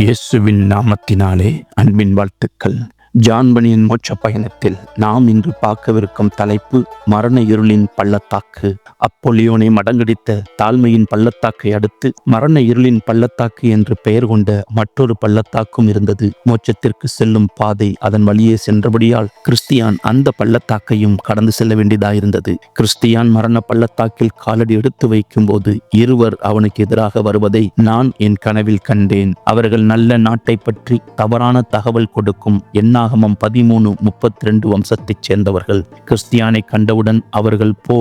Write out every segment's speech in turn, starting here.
இயேசுவின் நாமத்தினாலே அன்பின் வாழ்த்துக்கள். ஜான்பனியின் மோட்ச பயணத்தில் நாம் இன்று பார்க்கவிருக்கும் தலைப்பு மரண இருளின் பள்ளத்தாக்கு. அப்போலியோனை மடங்கடித்த தாழ்மையின் பள்ளத்தாக்கை அடுத்து மரண இருளின் பள்ளத்தாக்கு என்று பெயர் கொண்ட மற்றொரு பள்ளத்தாக்கும் இருந்தது. மோட்சத்திற்கு செல்லும் பாதை அதன் வழியே சென்றபடியால் கிறிஸ்தியான் அந்த பள்ளத்தாக்கையும் கடந்து செல்ல வேண்டியதாயிருந்தது. கிறிஸ்தியான் மரண பள்ளத்தாக்கில் காலடி எடுத்து வைக்கும் போது இருவர் அவனுக்கு எதிராக வருவதை நான் என் கனவில் கண்டேன். அவர்கள் நல்ல நாட்டை பற்றி தவறான தகவல் கொடுக்கும் என்னாகமம் 13:32 வம்சத்தைச் சேர்ந்தவர்கள். கிறிஸ்தியானை கண்டவுடன் அவர்கள் போ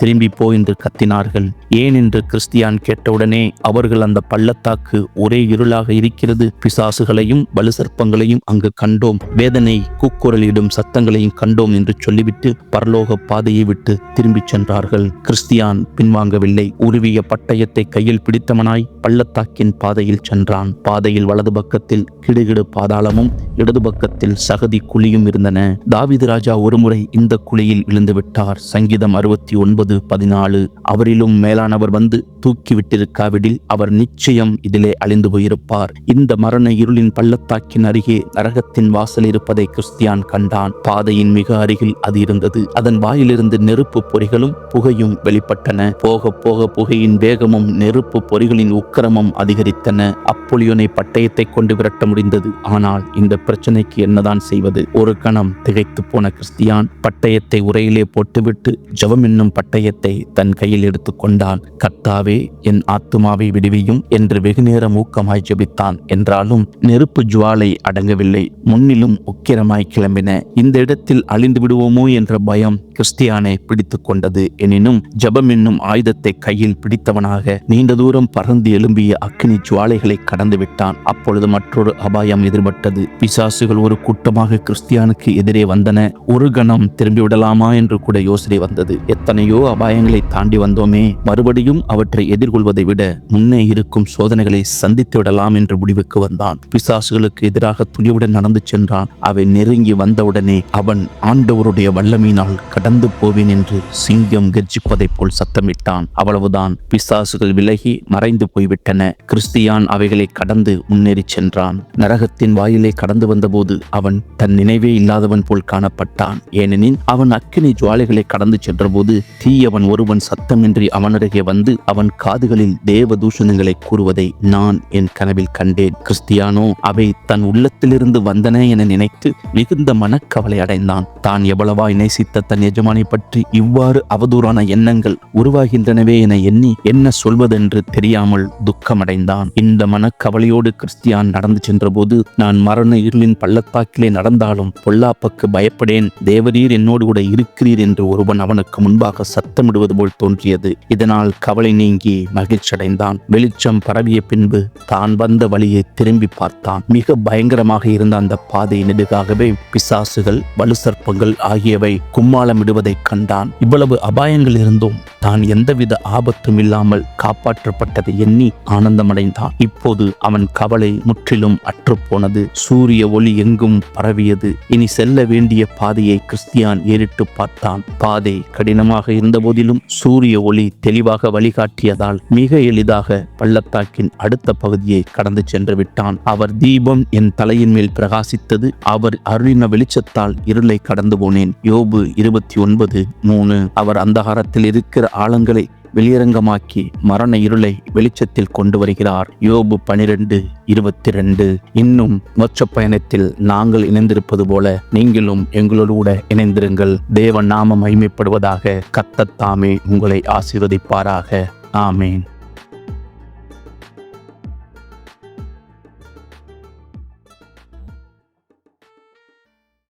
திரும்பி போ என்று கத்தினார்கள். ஏன் என்று கிறிஸ்தியான் கேட்டவுடனே அவர்கள் அந்த பள்ளத்தாக்கு ஒரே இருளாக இருக்கிறது, பிசாசுகளையும் வலுசற்பங்களையும் அங்கு கண்டோம், வேதனை கூக்குரலிடும் சத்தங்களையும் கண்டோம் என்று சொல்லிவிட்டு பரலோக பாதையை விட்டு திரும்பிச் சென்றார்கள். கிறிஸ்தியான் பின்வாங்கவில்லை. உருவிய பட்டயத்தை கையில் பிடித்தவனாய் பள்ளத்தாக்கின் பாதையில் சென்றான். பாதையில் வலது பக்கத்தில் கிடுகிடு பாதாளமும் இடது பக்கத்தில் சகதி குழியும் இருந்தன. தாவீது ராஜா ஒருமுறை இந்த குழியில் விழுந்து விட்டார். சங்கீதம் 69:14. அவரிலும் மேலானவர் வந்து தூக்கிவிட்டிருக்காவிடில் அவர் நிச்சயம் இதிலே அழிந்து போயிருப்பார். இந்த மரண இருளின் பள்ளத்தாக்கின் அருகே நரகத்தின் வாசல் இருப்பதை கிறிஸ்தியான் கண்டான். பாதையின் மிக அருகில் அது இருந்தது. அதன் வாயிலிருந்து நெருப்பு பொறிகளும் புகையும் வெளிப்பட்டன. போக போக புகையின் வேகமும் நெருப்பு பொறிகளின் உக்கிரமும் அதிகரித்தன. அப்போலியோனை பட்டயத்தை கொண்டு விரட்ட முடிந்தது. ஆனால் இந்த பிரச்சனைக்கு என்னதான் செய்வது? ஒரு கணம் திகைத்து போன கிறிஸ்தியான் பட்டயத்தை உரையிலே போட்டுவிட்டு ஜெபம் என்னும் பட்டயத்தை தன் கையில் எடுத்துக்கொண்டான். கர்த்தாவே, என் ஆத்துமாவை விடுவியும் என்று வெகுநேரம் ஊக்கமாய் ஜெபித்தான். என்றாலும் நெருப்பு ஜுவாலை அடங்கவில்லை. முன்னிலும் உக்கிரமாய் கிளம்பின. இந்த இடத்தில் அழிந்து விடுவோமோ என்ற பயம் கிறிஸ்தியானை பிடித்து கொண்டது. எனினும் ஜெபம் என்னும் ஆயுதத்தை கையில் பிடித்தவனாக நீண்ட தூரம் பறந்து எழும்பிய அக்கினி ஜுவாலைகளை கடந்து விட்டான். அப்பொழுது மற்றொரு அபாயம் எதிர்பட்டது. பிசாசுகள் ஒரு கூட்டமாக கிறிஸ்தியானுக்கு எதிரே வந்தன. ஒரு கணம் திரும்பிவிடலாமா என்று கூட யோசனை வந்தது. எத்தனையோ அபாயங்களை தாண்டி வந்தோமே, மறுபடியும் அவற்றை எதிர்கொள்வதை விட முன்னே இருக்கும் சோதனைகளை சந்தித்து விடலாம் என்று முடிவுக்கு வந்தான். பிசாசுகளுக்கு எதிராக துணிவுடன் நடந்து சென்றான். அவை நெருங்கி வந்தவுடனே அவன் ஆண்டவருடைய வல்லமையினால் கடந்து போவேன் என்று சிங்கம் கர்ஜிப்பதைப் போல் சத்தமிட்டான். அவ்வளவுதான், பிசாசுகள் விலகி மறைந்து போய்விட்டன. கிறிஸ்தியான் அவைகளை கடந்து முன்னேறி சென்றான். நரகத்தின் வாயிலை கடந்து வந்தபோது அவன் தன் நினைவே இல்லாதவன் போல் காணப்பட்டான். ஏனெனில் அவன் அக்கினி ஜுவாலைகளை கடந்து சென்றபோது தீயவன் ஒருவன் சத்தமின்றி அவனருகே வந்து அவன் காதுகளில் தேவ தூஷணங்களை கூறுவதை நான் என் கனவில் கண்டேன். கிறிஸ்தியானோ அவை தன் உள்ளத்திலிருந்து வந்தன என நினைத்து மிகுந்த மனக்கவலை அடைந்தான். தான் எவ்வளவாய் நேசித்த தன் எஜமானை பற்றி இவ்வாறு அவதூறான எண்ணங்கள் உருவாகின்றனவே என எண்ணி என்ன சொல்வதென்று தெரியாமல் துக்கமடைந்தான். இந்த மனக்கவலையோடு கிறிஸ்தியான் நடந்து சென்றபோது, நான் மரண இருளின் பள்ளத்தாக்கிலே நடந்தாலும் பொல்லாப்புக்கு பயப்படேன், தேவரீர் என்னோடு கூட இருக்கிறீர் என்று ஒருவன் அவனுக்கு முன்பாக சத்தமிடுவது போல் தோன்றியது. இதனால் கவலை நீங்கி மகிழ்ச்சியடைந்தான். வெளிச்சம் பரவிய பின்பு தான் வந்த வழியை திரும்பி பார்த்தான். மிக பயங்கரமாக இருந்த அந்த பாதை நெடுகாகவே பிசாசுகள் வலுசற்பங்கள் ஆகியவை கும்மாளமிடுவதை கண்டான். இவ்வளவு அபாயங்கள் இருந்தும் தான் எந்தவித ஆபத்தும் இல்லாமல் காப்பாற்றப்பட்டதை எண்ணி ஆனந்தமடைந்தான். இப்போது அவன் கவலை முற்றிலும் அற்றுப்போனது. சூரிய ஒளி எங்கும் பரவியது. இனி செல்ல வேண்டிய பாதையை கிறிஸ்தியான் ஏறிட்டு பார்த்தான். பாதை கடினமாக இருந்த போதிலும் சூரிய ஒளி தெளிவாக வழிகாட்டியதால் மிக எளிதாக பள்ளத்தாக்கின் அடுத்த பகுதியை கடந்து சென்று விட்டான். அவர் தீபம் என் தலையின் மேல் பிரகாசித்தது, அவர் அருளின வெளிச்சத்தால் இருளை கடந்து போனேன். யோபு 29:3. அவர் அந்தகாரத்தில் இருக்கிற ஆழங்களை வெளியரங்கமாக்கி மரண இருளை வெளிச்சத்தில் கொண்டு வருகிறார். யோபு 12:22. இன்னும் மோட்ச பயணத்தில் நாங்கள் இணைந்திருப்பது போல நீங்களும் எங்களோடு கூட இணைந்திருங்கள். தேவ நாமம் மகிமைப்படுவதாக. கர்த்தர் தாமே உங்களை ஆசீர்வதிப்பாராக. ஆமேன்.